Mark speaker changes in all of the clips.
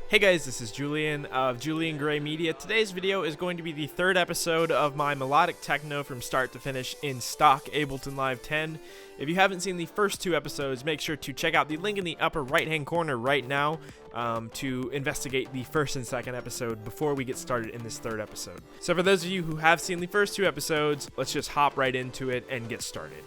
Speaker 1: Hey guys, this is Julian of Julian Gray Media. Today's video is going to be the third episode of my Melodic Techno from start to finish in stock Ableton Live 10. If you haven't seen the first two episodes, make sure to check out the link in the upper right hand corner right now to investigate the first and second episode before we get started in this third episode. So for those of you who have seen the first two episodes, let's just hop right into it and get started.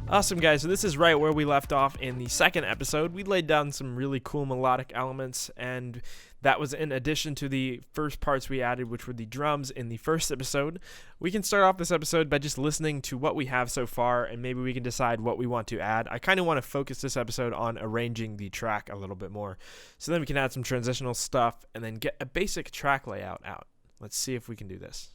Speaker 1: Awesome guys, so this is right where we left off in the second episode. We laid down some really cool melodic elements, and that was in addition to the first parts we added, which were the drums in the first episode. We can start off this episode by just listening to what we have so far, and maybe we can decide what we want to add. I kind of want to focus this episode on arranging the track a little bit more, so then we can add some transitional stuff and then get a basic track layout out. Let's see if we can do this.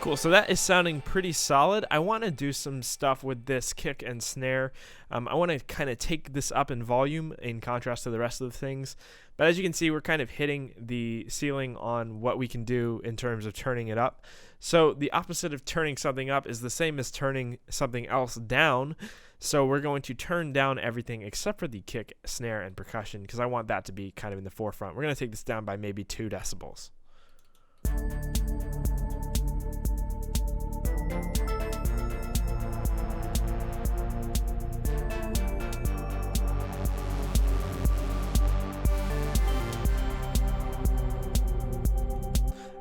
Speaker 1: Cool, so that is sounding pretty solid. I want to do some stuff with this kick and snare. I want to kind of take this up in volume in contrast to the rest of the things. But as you can see, we're kind of hitting the ceiling on what we can do in terms of turning it up. So the opposite of turning something up is the same as turning something else down. So we're going to turn down everything except for the kick, snare, and percussion because I want that to be kind of in the forefront. We're going to take this down by maybe 2 decibels.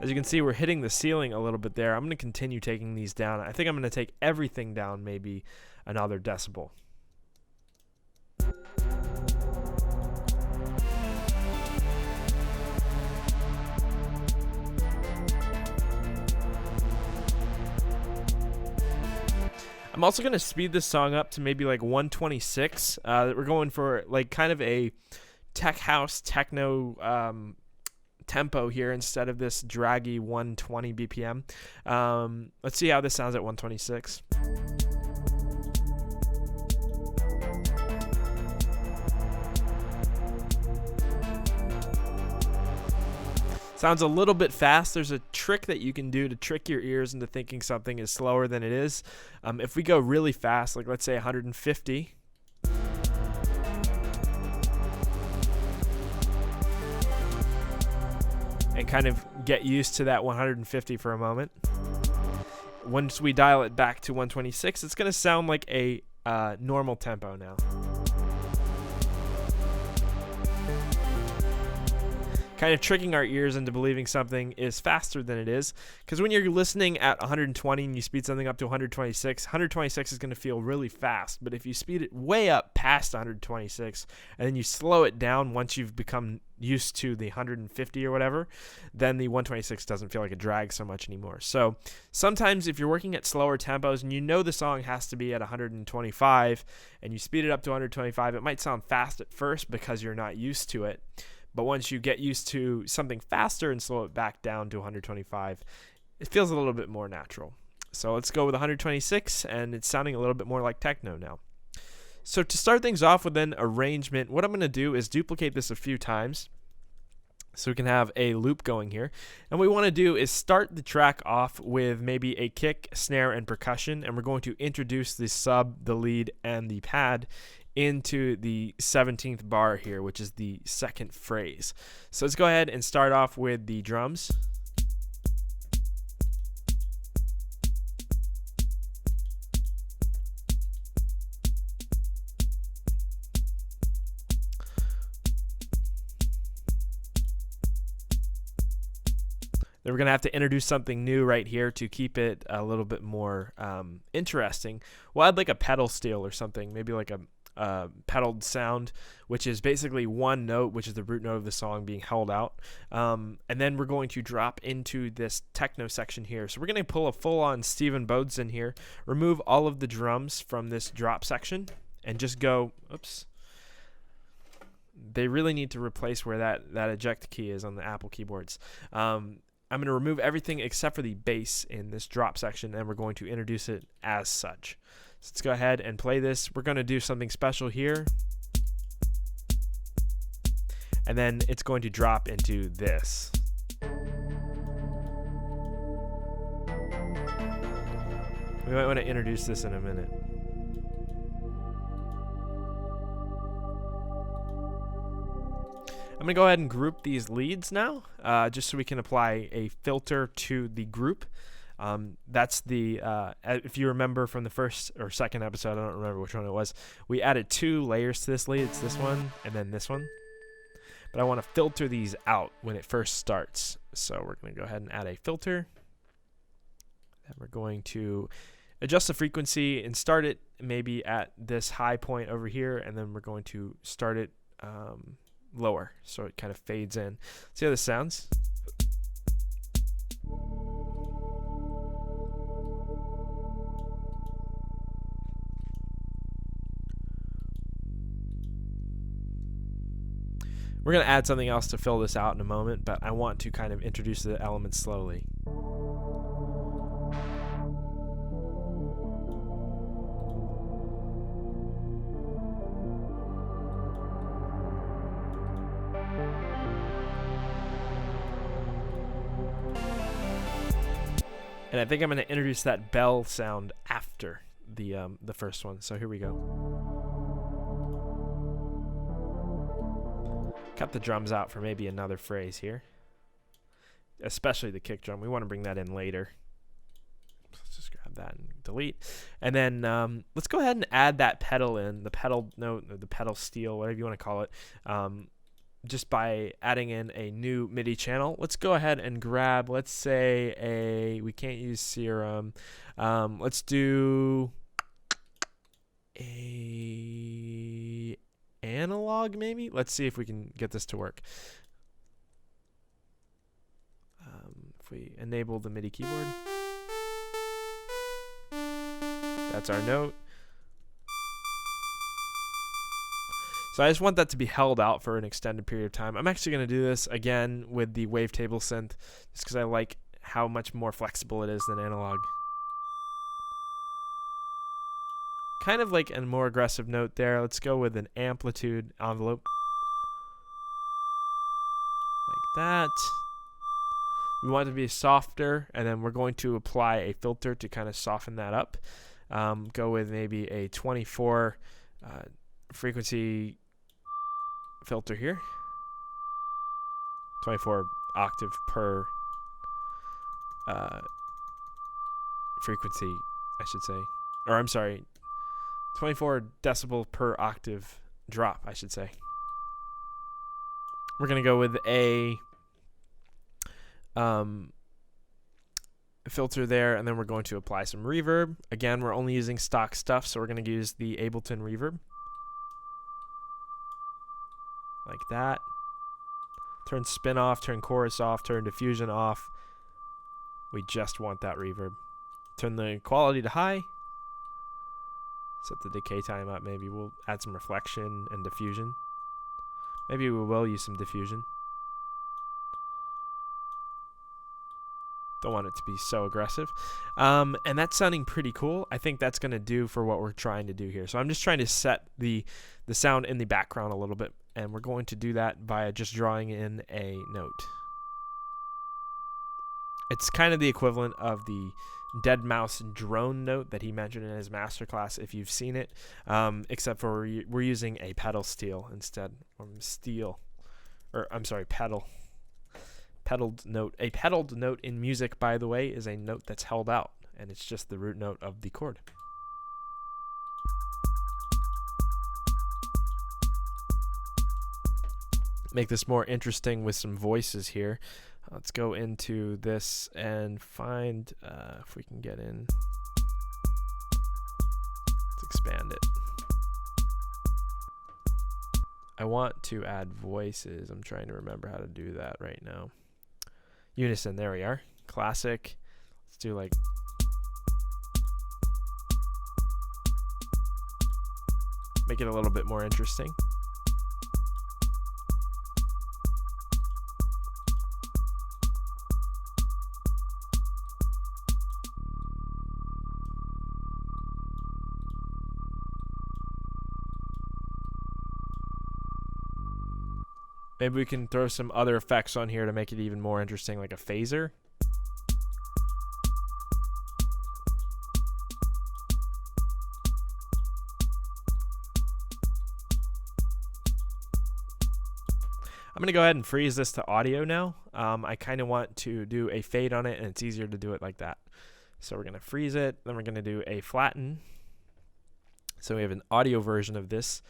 Speaker 1: As you can see, we're hitting the ceiling a little bit there. I'm going to continue taking these down. I think I'm going to take everything down maybe another decibel. I'm also going to speed this song up to maybe like 126. We're going for like kind of a tech house techno tempo here instead of this draggy 120 BPM. Let's see how this sounds at 126. Sounds a little bit fast. There's a trick that you can do to trick your ears into thinking something is slower than it is. If we go really fast, like let's say 150, and kind of get used to that 150 for a moment. Once we dial it back to 126, it's going to sound like a normal tempo now. Kind of tricking our ears into believing something is faster than it is, because when you're listening at 120 and you speed something up to 126 is going to feel really fast. But if you speed it way up past 126 and then you slow it down once you've become used to the 150 or whatever, then the 126 doesn't feel like a drag so much anymore. So sometimes if you're working at slower tempos and you know the song has to be at 125 and you speed it up to 125, it might sound fast at first because you're not used to it. But once you get used to something faster and slow it back down to 125, it feels a little bit more natural. So let's go with 126, and it's sounding a little bit more like techno now. So to start things off with an arrangement, what I'm going to do is duplicate this a few times so we can have a loop going here. And what we want to do is start the track off with maybe a kick, snare, and percussion, and we're going to introduce the sub, the lead, and the pad into the 17th bar here, which is the second phrase. So let's go ahead and start off with the drums. Then we're going to have to introduce something new right here to keep it a little bit more interesting. Well, I'd like a pedal steel or something, maybe like a pedaled sound, which is basically one note, which is the root note of the song being held out. And then we're going to drop into this techno section here. So we're going to pull a full-on Stephen Bodes in here, remove all of the drums from this drop section, and just go, oops. They really need to replace where that eject key is on the Apple keyboards. I'm going to remove everything except for the bass in this drop section, and we're going to introduce it as such. So let's go ahead and play this. We're going to do something special here. And then it's going to drop into this. We might want to introduce this in a minute. I'm going to go ahead and group these leads now, just so we can apply a filter to the group. That's the, if you remember from the first or second episode, I don't remember which one it was, we added 2 layers to this lead. It's this one and then this one. But I want to filter these out when it first starts. So we're going to go ahead and add a filter. And we're going to adjust the frequency and start it maybe at this high point over here, and then we're going to start it lower so it kind of fades in. See how this sounds? We're going to add something else to fill this out in a moment, but I want to kind of introduce the elements slowly. And I think I'm going to introduce that bell sound after the first one. So here we go. Cut the drums out for maybe another phrase here, especially the kick drum. We want to bring that in later. Let's just grab that and delete. And then let's go ahead and add that pedal in, the pedal note, or the pedal steel, whatever you want to call it, just by adding in a new MIDI channel. Let's go ahead and grab, let's say we can't use Serum. Let's do a analog maybe. Let's see if we can get this to work. If we enable the MIDI keyboard, that's our note. So I just want that to be held out for an extended period of time. I'm actually going to do this again with the wavetable synth, just because I like how much more flexible it is than analog. Kind of like a more aggressive note there. Let's go with an amplitude envelope. Like that. We want it to be softer, and then we're going to apply a filter to kind of soften that up. Go with maybe a 24 frequency filter here. 24 octave per frequency, I should say. Or I'm sorry, 24 decibel per octave drop, I should say. We're going to go with a filter there, and then we're going to apply some reverb. Again, we're only using stock stuff, so we're going to use the Ableton reverb. Like that. Turn spin off, turn chorus off, turn diffusion off. We just want that reverb. Turn the quality to high. Set the decay time up. Maybe we'll add some reflection and diffusion. Maybe we will use some diffusion. Don't want it to be so aggressive. And that's sounding pretty cool. I think that's going to do for what we're trying to do here. So I'm just trying to set the sound in the background a little bit. And we're going to do that by just drawing in a note. It's kind of the equivalent of the dead mouse drone note that he mentioned in his masterclass, if you've seen it, except for we're using a pedal steel instead. Pedal. Pedaled note. A pedaled note in music, by the way, is a note that's held out, and it's just the root note of the chord. Make this more interesting with some voices here. Let's go into this and find if we can get in. Let's expand it. I want to add voices. I'm trying to remember how to do that right now. Unison, there we are. Classic. Let's do like... Make it a little bit more interesting. Maybe we can throw some other effects on here to make it even more interesting, like a phaser. I'm going to go ahead and freeze this to audio now. I kind of want to do a fade on it, and it's easier to do it like that. So we're going to freeze it. Then we're going to do a flatten. So we have an audio version of this.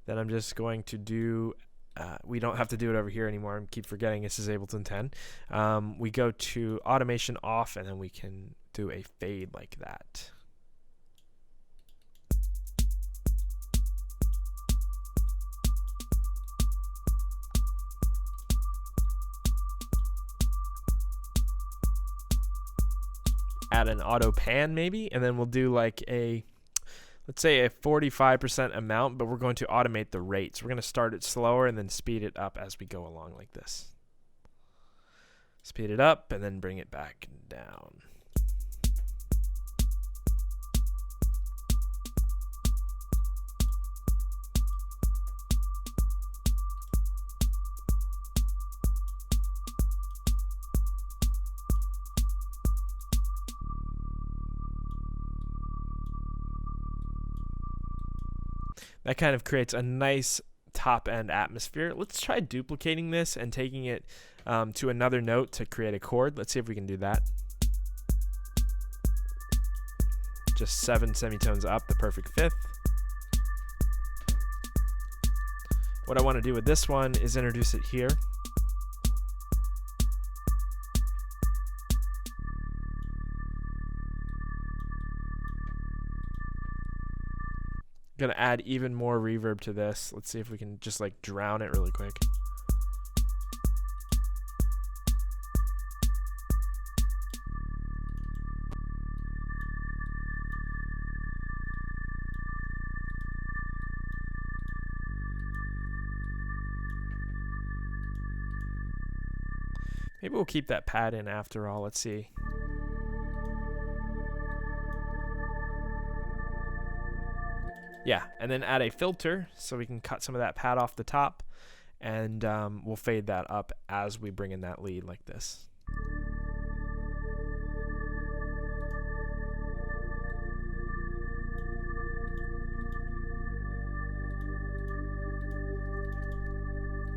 Speaker 1: Then I'm just going to do, we don't have to do it over here anymore. I keep forgetting this is Ableton 10. We go to automation off, and then we can do a fade like that. Add an auto pan maybe, and then we'll do like a, let's say a 45% amount, but we're going to automate the rates. We're going to start it slower and then speed it up as we go along like this. Speed it up and then bring it back down. That kind of creates a nice top-end atmosphere. Let's try duplicating this and taking it to another note to create a chord. Let's see if we can do that. Just 7 semitones up, the perfect fifth. What I want to do with this one is introduce it here. Gonna add even more reverb to this. Let's see if we can just like drown it really quick. Maybe we'll keep that pad in after all. Let's see. Yeah, and then add a filter so we can cut some of that pad off the top, and we'll fade that up as we bring in that lead like this.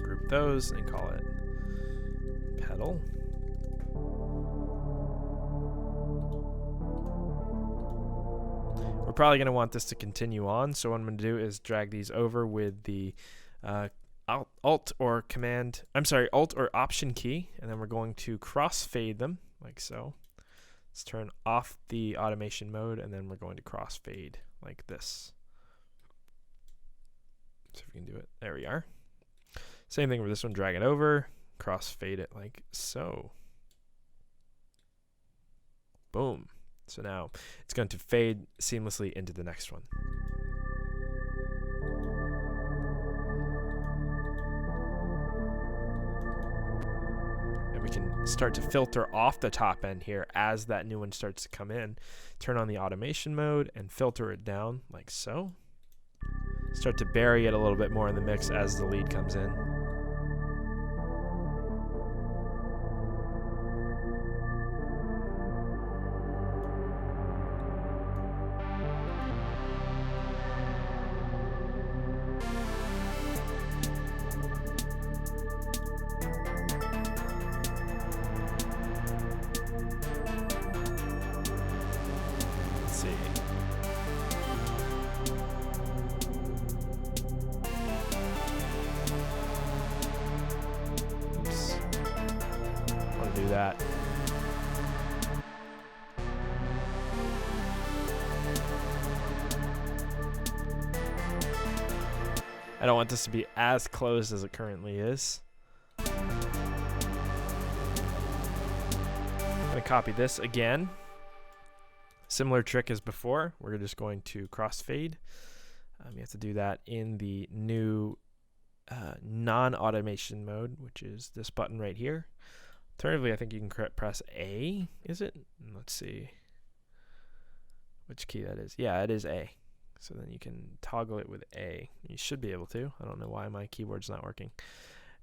Speaker 1: Group those and call it pedal. We're probably going to want this to continue on, so what I'm going to do is drag these over with the Alt or Option key, and then we're going to crossfade them like so. Let's turn off the automation mode, and then we're going to crossfade like this. See if we can do it. There we are. Same thing with this one. Drag it over, crossfade it like so. Boom. So now it's going to fade seamlessly into the next one. And we can start to filter off the top end here as that new one starts to come in. Turn on the automation mode and filter it down like so. Start to bury it a little bit more in the mix as the lead comes in. Do that. I don't want this to be as closed as it currently is. I'm going to copy this again. Similar trick as before. We're just going to crossfade. You have to do that in the new non-automation mode, which is this button right here. Alternatively, I think you can press A, is it? Let's see which key that is. Yeah, it is A. So then you can toggle it with A. You should be able to. I don't know why my keyboard's not working.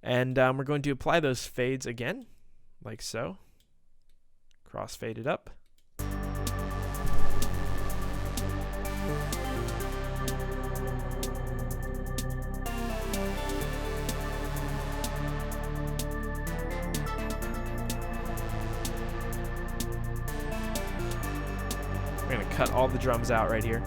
Speaker 1: And we're going to apply those fades again, like so. Crossfade it up. We're going to cut all the drums out right here.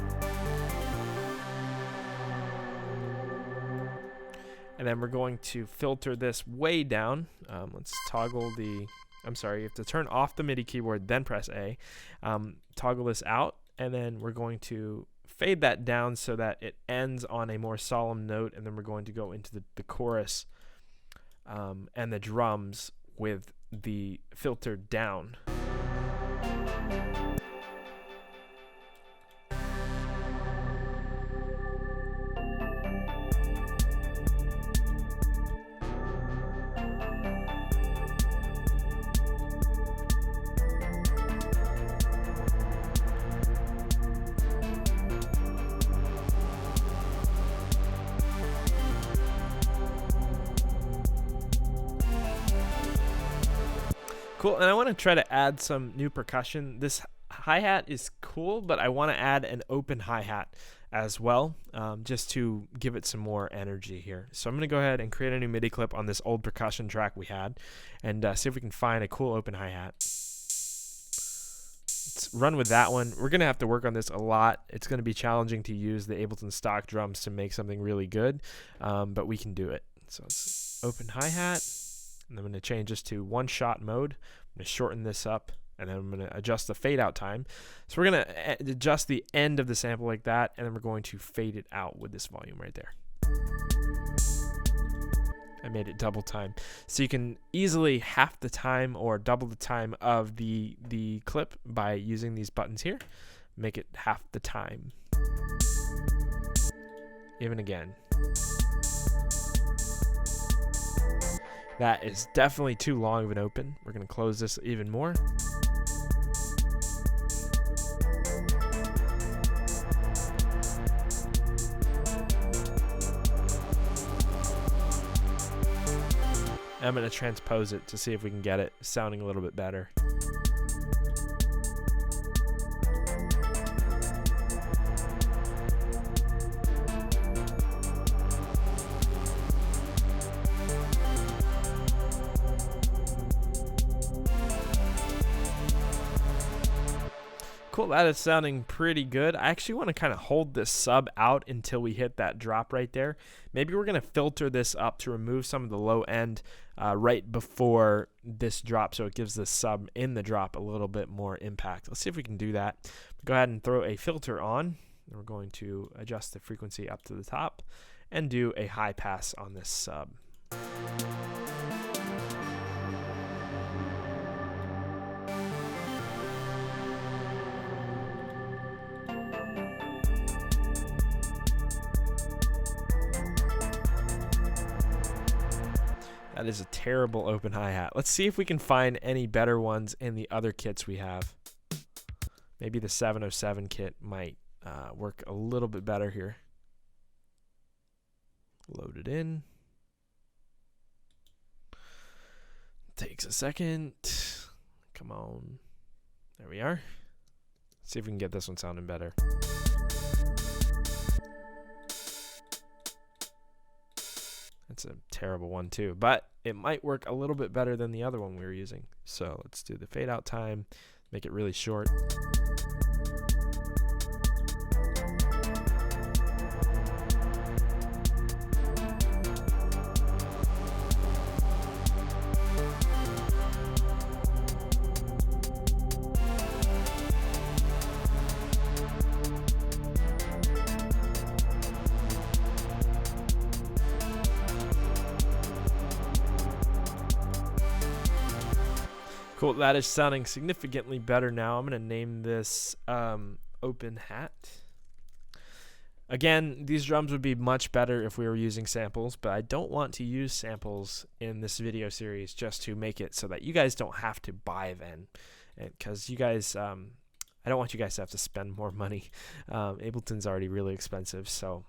Speaker 1: And then we're going to filter this way down. Let's toggle the, I'm sorry, you have to turn off the MIDI keyboard, then press A. Toggle this out, and then we're going to fade that down so that it ends on a more solemn note, and then we're going to go into the chorus and the drums with the filter down. Cool, and I want to try to add some new percussion. This hi-hat is cool, but I want to add an open hi-hat as well, just to give it some more energy here. So I'm going to go ahead and create a new MIDI clip on this old percussion track we had, and see if we can find a cool open hi-hat. Let's run with that one. We're going to have to work on this a lot. It's going to be challenging to use the Ableton stock drums to make something really good, but we can do it. So it's open hi-hat. And I'm going to change this to one-shot mode. I'm going to shorten this up, and then I'm going to adjust the fade-out time. So we're going to adjust the end of the sample like that, and then we're going to fade it out with this volume right there. I made it double time. So you can easily half the time or double the time of the clip by using these buttons here. Make it half the time. Even again. That is definitely too long of an open. We're going to close this even more. I'm going to transpose it to see if we can get it sounding a little bit better. Cool, that is sounding pretty good. I actually want to kind of hold this sub out until we hit that drop right there. Maybe we're going to filter this up to remove some of the low end right before this drop, so it gives the sub in the drop a little bit more impact. Let's see if we can do that. Go ahead and throw a filter on. And we're going to adjust the frequency up to the top and do a high pass on this sub. That is a terrible open hi-hat. Let's see if we can find any better ones in the other kits we have. Maybe the 707 kit might work a little bit better here. Load it in. Takes a second. Come on. There we are. Let's see if we can get this one sounding better. That's a terrible one too, but it might work a little bit better than the other one we were using. So let's do the fade out time, make it really short. Cool, that is sounding significantly better now. I'm going to name this open hat. Again, these drums would be much better if we were using samples, but I don't want to use samples in this video series just to make it so that you guys don't have to buy them. Because you guys, I don't want you guys to have to spend more money. Ableton's already really expensive, so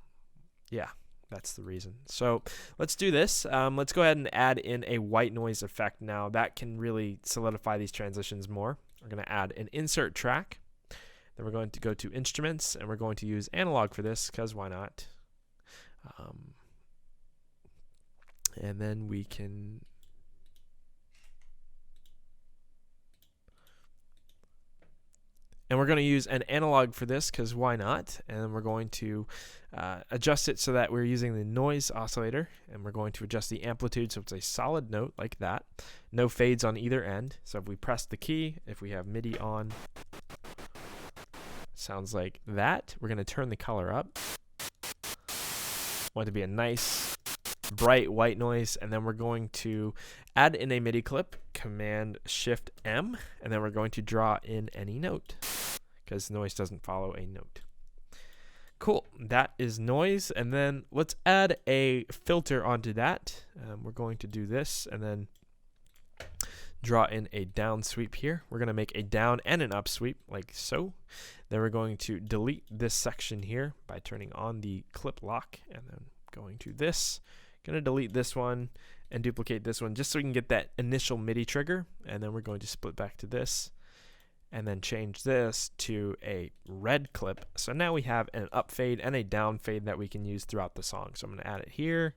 Speaker 1: yeah. That's the reason. So let's do this. Let's go ahead and add in a white noise effect now. That can really solidify these transitions more. We're going to add an insert track. Then we're going to go to instruments, and we're going to use analog for this, because why not? And then we can... And we're going to use an analog for this, because why not? And then we're going to adjust it so that we're using the noise oscillator. And we're going to adjust the amplitude so it's a solid note like that. No fades on either end. So if we press the key, if we have MIDI on, sounds like that. We're going to turn the color up. Want it to be a nice, bright white noise. And then we're going to add in a MIDI clip, Command-Shift-M. And then we're going to draw in any note, because noise doesn't follow a note. Cool, that is noise. And then let's add a filter onto that. We're going to do this and then draw in a down sweep here. We're going to make a down and an up sweep like so. Then we're going to delete this section here by turning on the clip lock, and then going to this. Going to delete this one and duplicate this one just so we can get that initial MIDI trigger. And then we're going to split back to this and then change this to a red clip. So now we have an up fade and a down fade that we can use throughout the song. So I'm going to add it here,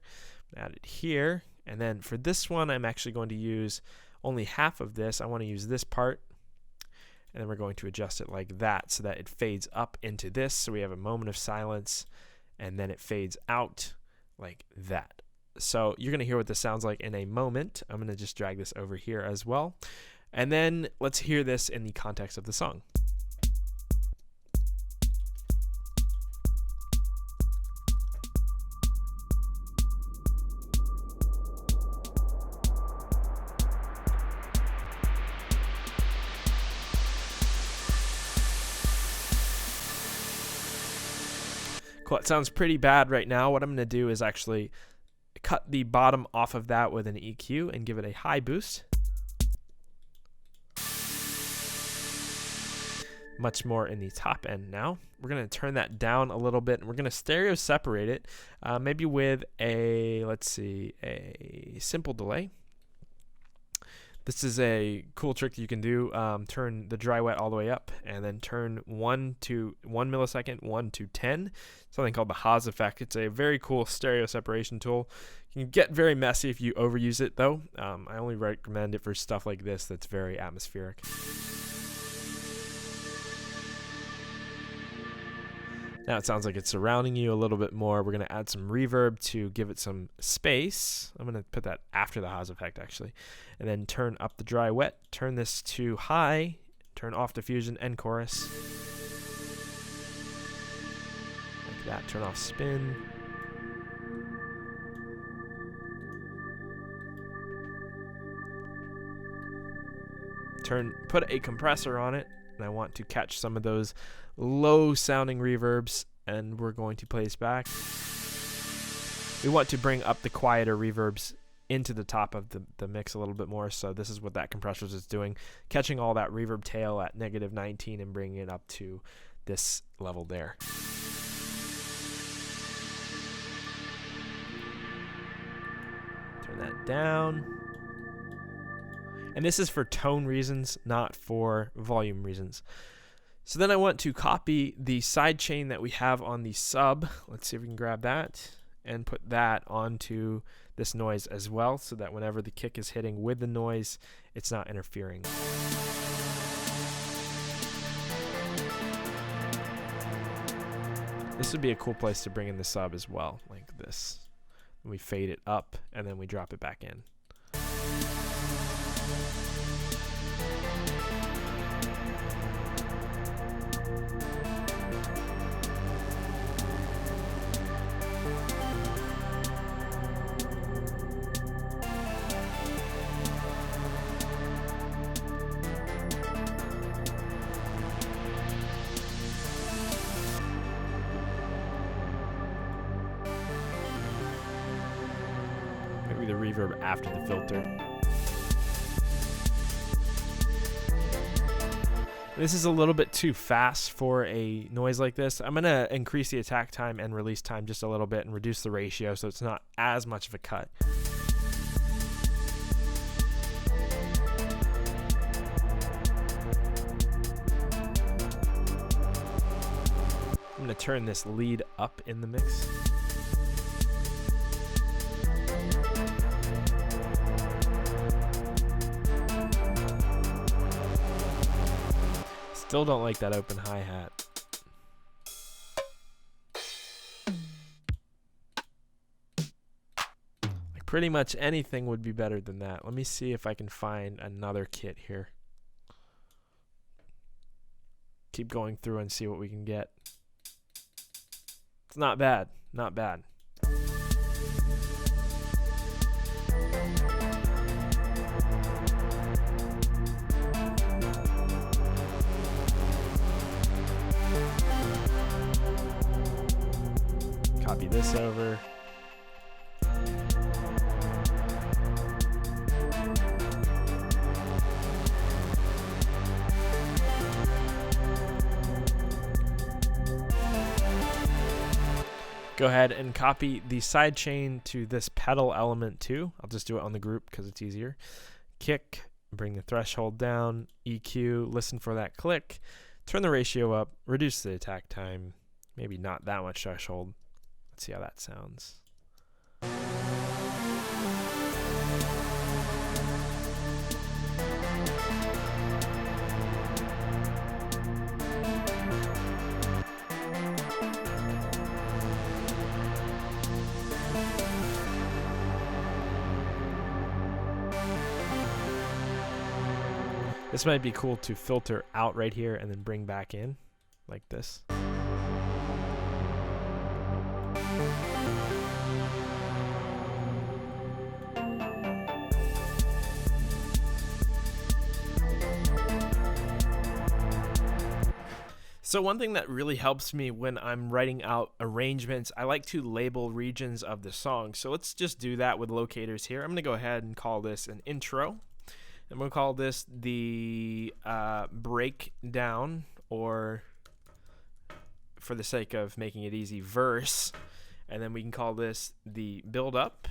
Speaker 1: add it here. And then for this one, I'm actually going to use only half of this. I want to use this part. And then we're going to adjust it like that so that it fades up into this. So we have a moment of silence, and then it fades out like that. So you're going to hear what this sounds like in a moment. I'm going to just drag this over here as well. And then let's hear this in the context of the song. Cool. It sounds pretty bad right now. What I'm going to do is actually cut the bottom off of that with an EQ and give it a high boost. Much more in the top end now. We're going to turn that down a little bit, and we're going to stereo separate it, maybe with a, let's see, a simple delay. This is a cool trick that you can do. Turn the dry wet all the way up, and then turn 1 millisecond, 1 to 10, something called the Haas effect. It's a very cool stereo separation tool. You can get very messy if you overuse it, though. I only recommend it for stuff like this that's very atmospheric. Now it sounds like it's surrounding you a little bit more. We're going to add some reverb to give it some space. I'm going to put that after the Haas effect, actually. And then turn up the dry wet. Turn this to high. Turn off diffusion and chorus. Like that. Turn off spin. Put a compressor on it. And I want to catch some of those low sounding reverbs, and we're going to play this back. We want to bring up the quieter reverbs into the top of the mix a little bit more, so this is what that compressor is doing, catching all that reverb tail at -19 and bringing it up to this level there. Turn that down. And this is for tone reasons, not for volume reasons. So then I want to copy the sidechain that we have on the sub. Let's see if we can grab that and put that onto this noise as well, so that whenever the kick is hitting with the noise, it's not interfering. This would be a cool place to bring in the sub as well, like this. We fade it up and then we drop it back in. The reverb after the filter. This is a little bit too fast for a noise like this. I'm going to increase the attack time and release time just a little bit and reduce the ratio so it's not as much of a cut. I'm going to turn this lead up in the mix. Still don't like that open hi-hat. Like pretty much anything would be better than that. Let me see if I can find another kit here. Keep going through and see what we can get. It's not bad, not bad. Copy this over. Go ahead and copy the sidechain to this pedal element too. I'll just do it on the group because it's easier. Kick, bring the threshold down, EQ, listen for that click, turn the ratio up, reduce the attack time, maybe not that much threshold. Let's see how that sounds. This might be cool to filter out right here and then bring back in like this. So one thing that really helps me when I'm writing out arrangements, I like to label regions of the song. So let's just do that with locators here. I'm going to go ahead and call this an intro. I'm going to call this the breakdown, or for the sake of making it easy, verse. And then we can call this the build up.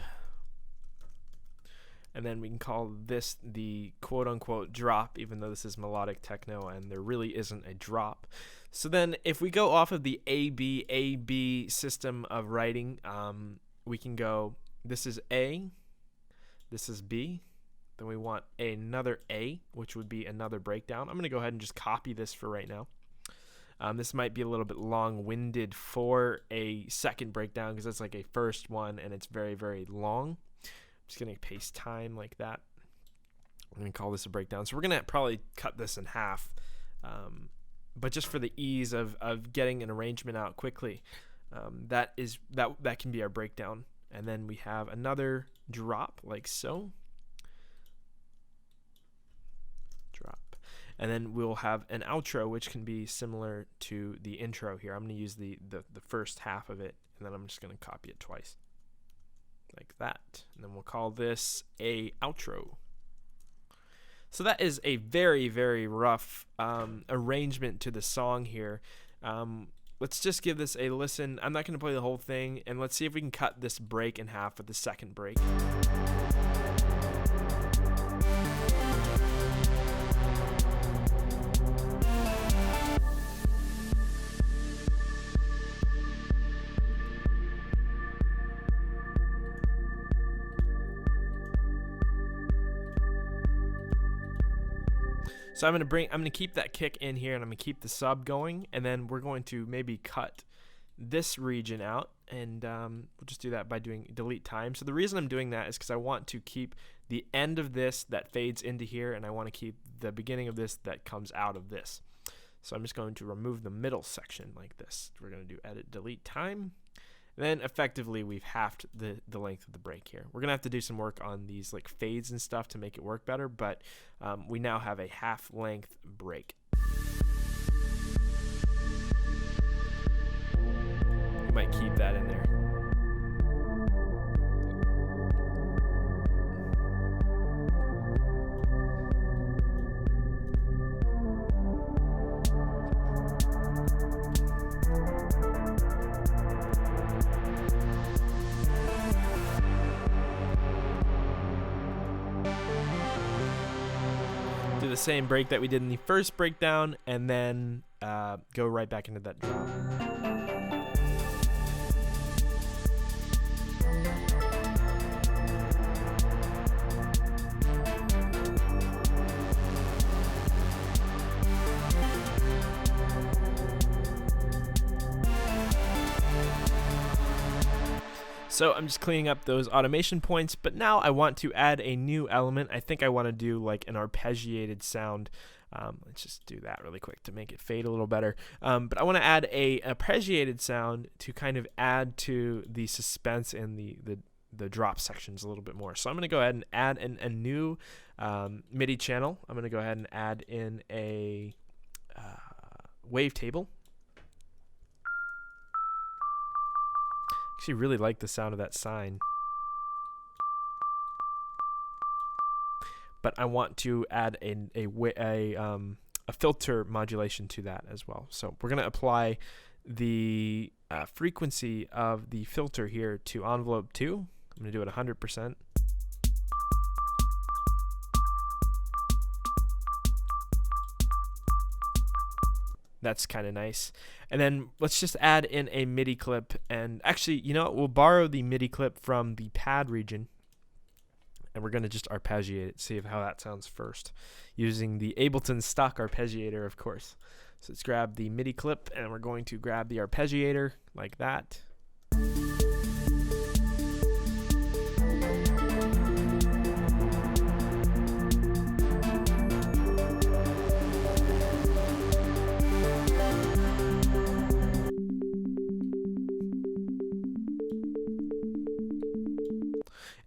Speaker 1: And then we can call this the quote-unquote drop, even though this is melodic techno and there really isn't a drop. So then if we go off of the A-B system of writing, we can go, this is A, this is B, then we want another A, which would be another breakdown. I'm going to go ahead and just copy this for right now. This might be a little bit long-winded for a second breakdown because it's like a first one and it's very, very long. I'm just going to paste time like that. I'm going to call this a breakdown. So we're going to probably cut this in half, but just for the ease of getting an arrangement out quickly, that can be our breakdown. And then we have another drop like so. Drop. And then we'll have an outro, which can be similar to the intro here. I'm going to use the first half of it, and then I'm just going to copy it twice. Like that. And then we'll call this a outro. So that is a very, very rough arrangement to the song here. Let's just give this a listen. I'm not going to play the whole thing, and let's see if we can cut this break in half with the second break. So I'm gonna keep that kick in here, and I'm gonna keep the sub going, and then we're going to maybe cut this region out, and we'll just do that by doing delete time. So the reason I'm doing that is because I want to keep the end of this that fades into here, and I want to keep the beginning of this that comes out of this. So I'm just going to remove the middle section like this. We're going to do edit delete time. Then effectively we've halved the length of the break here. We're gonna have to do some work on these like fades and stuff to make it work better, but we now have a half length break. We might keep that in there. same break that we did in the first breakdown, and then go right back into that drop. So I'm just cleaning up those automation points, but now I want to add a new element. I think I want to do like an arpeggiated sound. Let's just do that really quick to make it fade a little better. But I want to add a arpeggiated sound to kind of add to the suspense and the drop sections a little bit more. So I'm going to go ahead and add a new MIDI channel. I'm going to go ahead and add in a wavetable. Actually really like the sound of that sine, but I want to add a filter modulation to that as well. So we're going to apply the frequency of the filter here to envelope 2. I'm going to do it 100%. That's kind of nice. And then let's just add in a MIDI clip. And actually, you know what? We'll borrow the MIDI clip from the pad region. And we're going to just arpeggiate it, see how that sounds first. Using the Ableton stock arpeggiator, of course. So let's grab the MIDI clip, and we're going to grab the arpeggiator like that.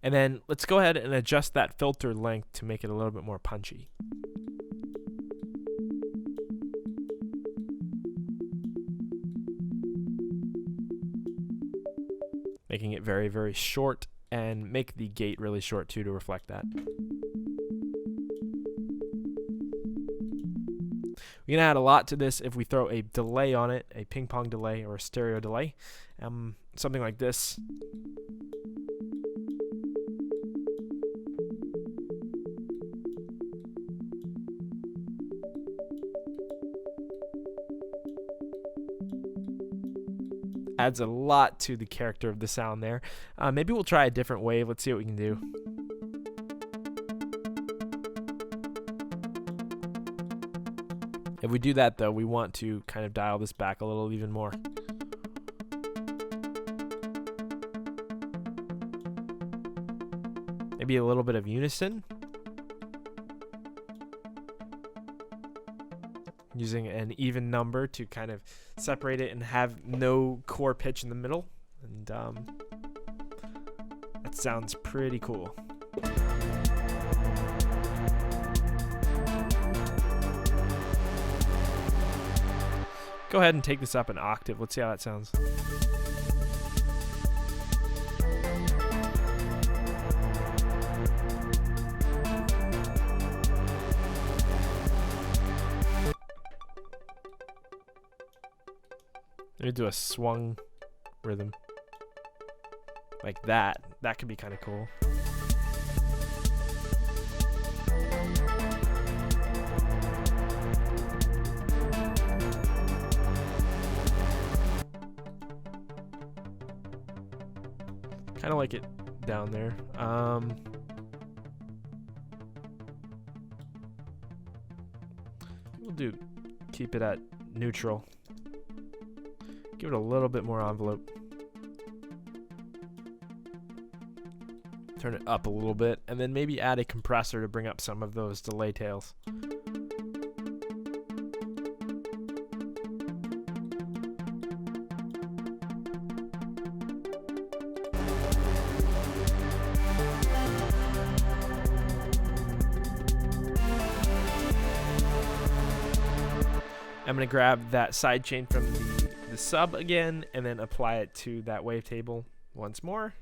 Speaker 1: And then let's go ahead and adjust that filter length to make it a little bit more punchy. Making it very, very short, and make the gate really short too to reflect that. We can add a lot to this if we throw a delay on it, a ping pong delay or a stereo delay, something like this. Adds a lot to the character of the sound there. Maybe we'll try a different wave. Let's see what we can do. If we do that, though, we want to kind of dial this back a little even more. Maybe a little bit of unison. Using an even number to kind of separate it and have no core pitch in the middle. And that sounds pretty cool. Go ahead and take this up an octave. Let's see how that sounds. Let me do a swung rhythm like that. That could be kind of cool. Kind of like it down there. We'll keep it at neutral. Give it a little bit more envelope. Turn it up a little bit, and then maybe add a compressor to bring up some of those delay tails. I'm going to grab that sidechain from the sub again, and then apply it to that wavetable once more.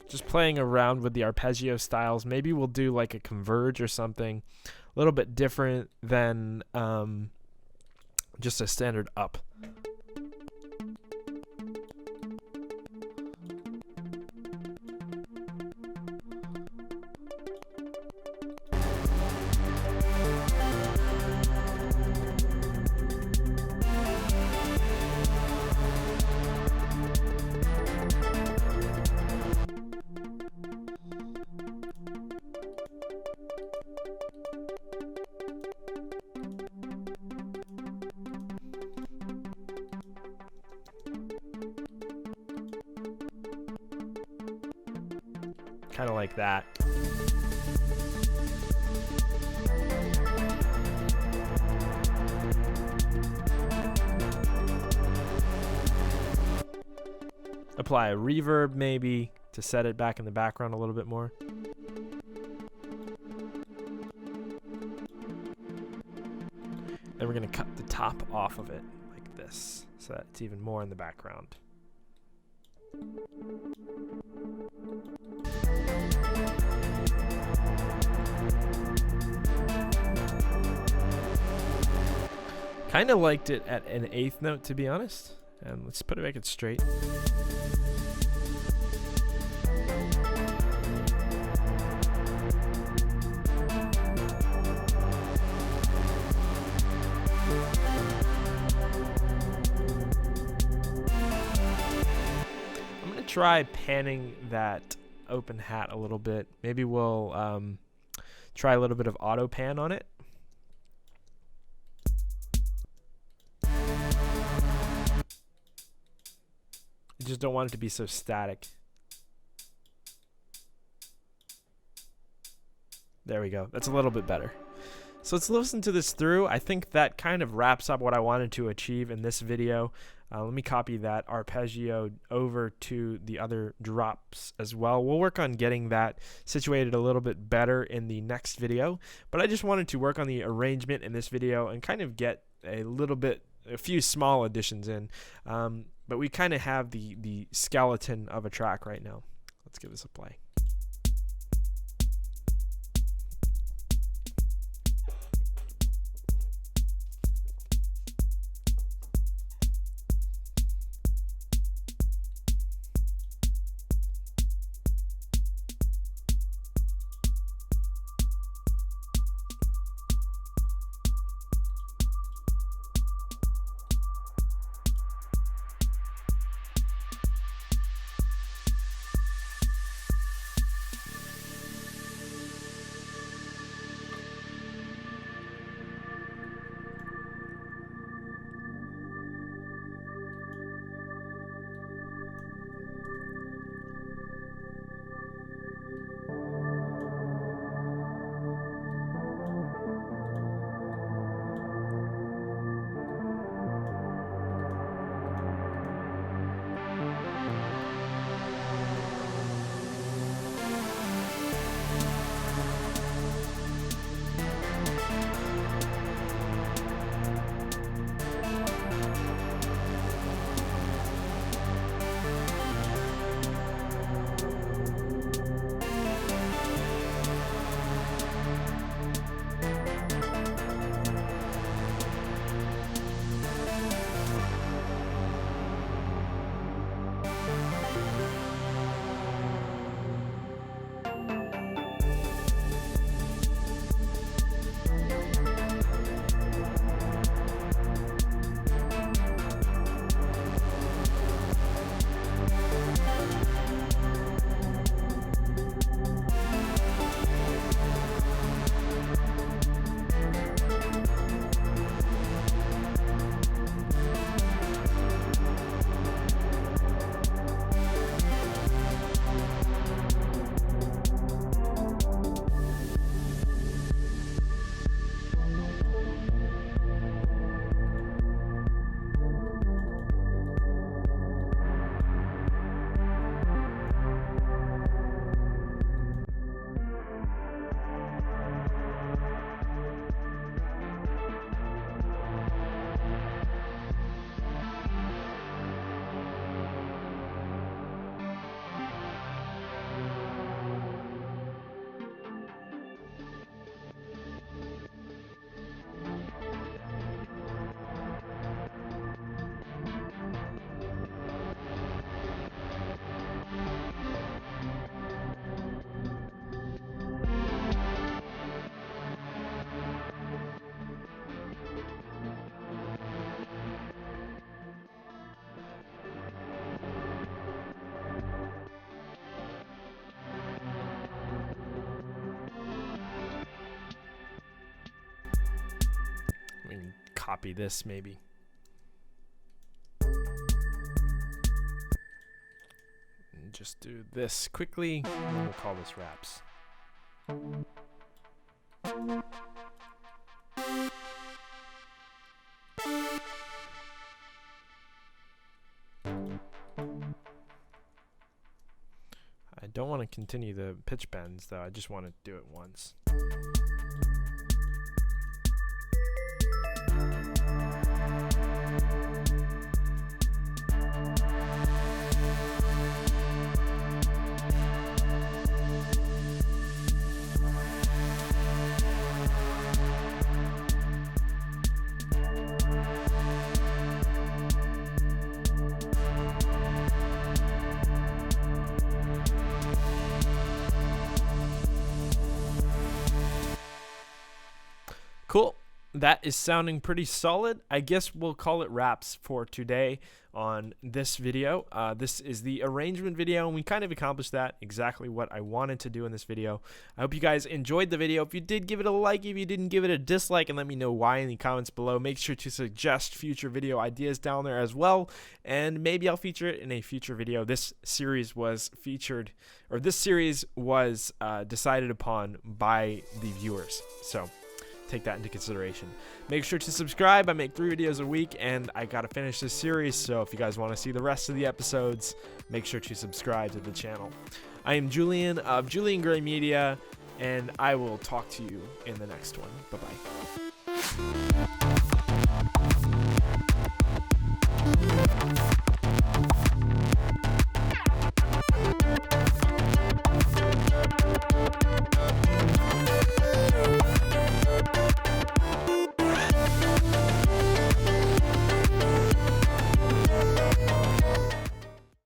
Speaker 1: just playing around with the arpeggio styles. Maybe we'll do like a converge or something a little bit different than just a standard up. Kind of like that. Apply a reverb maybe to set it back in the background a little bit more. Then we're going to cut the top off of it like this so that it's even more in the background. Kind of liked it at an 8th note, to be honest. And let's put it back it straight. I'm gonna try panning that open hat a little bit. Maybe we'll try a little bit of auto pan on it. I just don't want it to be so static. There we go. That's a little bit better. So let's listen to this through. I think that kind of wraps up what I wanted to achieve in this video. Let me copy that arpeggio over to the other drops as well. We'll work on getting that situated a little bit better in the next video. But I just wanted to work on the arrangement in this video and kind of get a few small additions in. But we kind of have the skeleton of a track right now. Let's give this a play. copy this maybe. And just do this quickly, and then we'll call this raps. I don't want to continue the pitch bends though, I just want to do it once. Cool. That is sounding pretty solid. I guess we'll call it wraps for today on this video. This is the arrangement video, and we kind of accomplished that, exactly what I wanted to do in this video. I hope you guys enjoyed the video. If you did, give it a like. If you didn't, give it a dislike, and let me know why in the comments below. Make sure to suggest future video ideas down there as well, and maybe I'll feature it in a future video. This series was featured, or this series was decided upon by the viewers, so take that into consideration. Make sure to subscribe. I make 3 videos a week, and I gotta finish this series, so if you guys want to see the rest of the episodes, make sure to subscribe to the channel. I am Julian of Julian Gray Media, and I will talk to you in the next one. Bye-bye.